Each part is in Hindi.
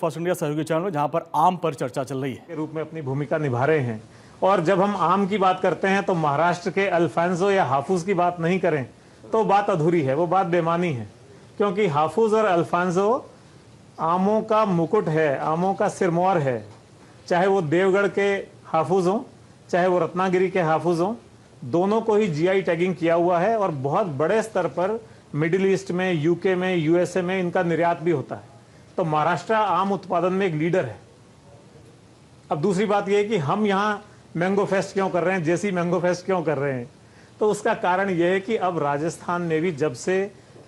फर्स्ट इंडिया सहयोगी चैनल में, जहां पर आम पर चर्चा चल रही है के रूप में अपनी भूमिका निभा रहे हैं। और जब हम आम की बात करते हैं तो महाराष्ट्र के अल्फांसो या हाफूज की बात नहीं करें तो बात अधूरी है, वो बात बेमानी है। क्योंकि हाफूज और अल्फांसो आमों का मुकुट है, आमों का सिरमौर है। चाहे वो देवगढ़ के हाफूज हों, चाहे वो रत्नागिरी के हाफूज हों, दोनों को ही जीआई टैगिंग किया हुआ है और बहुत बड़े स्तर पर मिडिल ईस्ट में, यूके में, यूएसए में इनका निर्यात भी होता है। तो महाराष्ट्र आम उत्पादन में एक लीडर है। अब दूसरी बात यह है कि हम यहाँ मैंगो फेस्ट क्यों कर रहे हैं, जेसी मैंगो फेस्ट क्यों कर रहे हैं, तो उसका कारण यह है कि अब राजस्थान में भी जब से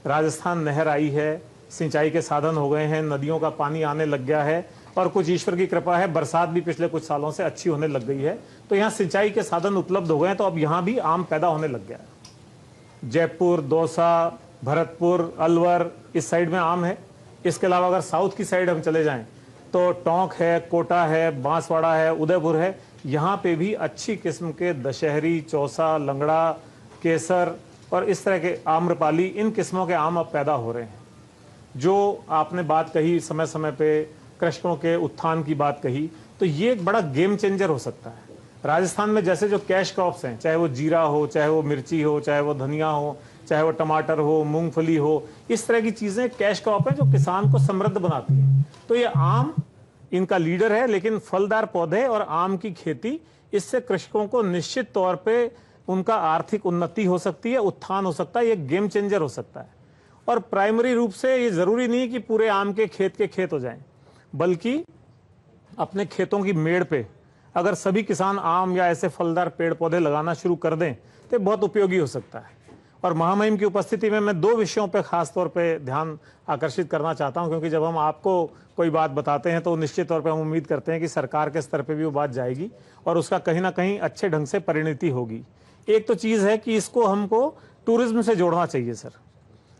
राजस्थान नहर आई है, सिंचाई के साधन हो गए हैं, नदियों का पानी आने लग गया है और कुछ ईश्वर की कृपा है, बरसात भी पिछले कुछ सालों से अच्छी होने लग गई है, तो यहाँ सिंचाई के साधन उपलब्ध हो गए हैं। तो अब यहाँ भी आम पैदा होने लग गया है। जयपुर, दौसा, भरतपुर, अलवर, इस साइड में आम है। इसके अलावा अगर साउथ की साइड हम चले जाएं तो टोंक है, कोटा है, बांसवाड़ा है, उदयपुर है, यहाँ पे भी अच्छी किस्म के दशहरी, चौसा, लंगड़ा, केसर और इस तरह के आम्रपाली, इन किस्मों के आम अब पैदा हो रहे हैं। जो आपने बात कही समय समय पे कृषकों के उत्थान की बात कही, तो ये एक बड़ा गेम चेंजर हो सकता है। राजस्थान में जैसे जो कैश क्रॉप्स हैं, चाहे वो जीरा हो, चाहे वो मिर्ची हो, चाहे वो धनिया हो, चाहे वो टमाटर हो, मूंगफली हो, इस तरह की चीजें कैश क्रॉप है जो किसान को समृद्ध बनाती है। तो ये आम इनका लीडर है, लेकिन फलदार पौधे और आम की खेती, इससे कृषकों को निश्चित तौर पे उनका आर्थिक उन्नति हो सकती है, उत्थान हो सकता है, ये गेम चेंजर हो सकता है। और प्राइमरी रूप से ये जरूरी नहीं कि पूरे आम के खेत हो जाएं, बल्कि अपने खेतों की मेड़ पे अगर सभी किसान आम या ऐसे फलदार पेड़ पौधे लगाना शुरू कर दें तो बहुत उपयोगी हो सकता है। और महामहिम की उपस्थिति में मैं दो विषयों पे खास तौर पे ध्यान आकर्षित करना चाहता हूं, क्योंकि जब हम आपको कोई बात बताते हैं तो निश्चित तौर पे हम उम्मीद करते हैं कि सरकार के स्तर पे भी वो बात जाएगी और उसका कहीं ना कहीं अच्छे ढंग से परिणति होगी। एक तो चीज़ है कि इसको हमको टूरिज्म से जोड़ना चाहिए सर।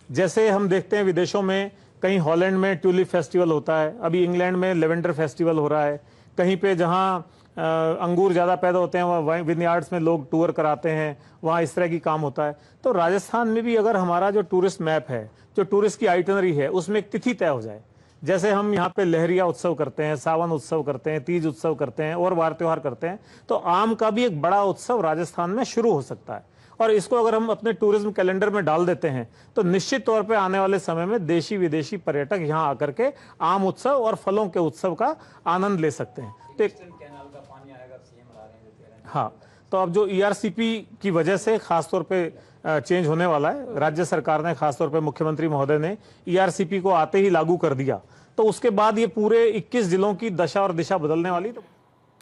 जैसे हम देखते हैं विदेशों में, कहीं हॉलैंड में ट्यूलिप फेस्टिवल होता है, अभी इंग्लैंड में लेवेंडर फेस्टिवल हो रहा है, कहीं पे जहाँ अंगूर ज़्यादा पैदा होते हैं वहाँ विनयार्ड्स में लोग टूर कराते हैं, वहाँ इस तरह की काम होता है। तो राजस्थान में भी अगर हमारा जो टूरिस्ट मैप है, जो टूरिस्ट की आइटनरी है, उसमें एक तिथि तय हो जाए। जैसे हम यहाँ पे लहरिया उत्सव करते हैं, सावन उत्सव करते हैं, तीज उत्सव करते हैं और वार त्योहार करते हैं, तो आम का भी एक बड़ा उत्सव राजस्थान में शुरू हो सकता है। और इसको अगर हम अपने टूरिज्म कैलेंडर में डाल देते हैं तो निश्चित तौर पे आने वाले समय में देशी विदेशी पर्यटक यहाँ आकर के आम उत्सव और फलों के उत्सव का आनंद ले सकते हैं। तो हाँ, तो अब जो ईआरसीपी की वजह से खासतौर पे चेंज होने वाला है, राज्य सरकार ने खासतौर पे मुख्यमंत्री महोदय ने ईआरसीपी को आते ही लागू कर दिया, तो उसके बाद ये पूरे 21 जिलों की दशा और दिशा बदलने वाली। तो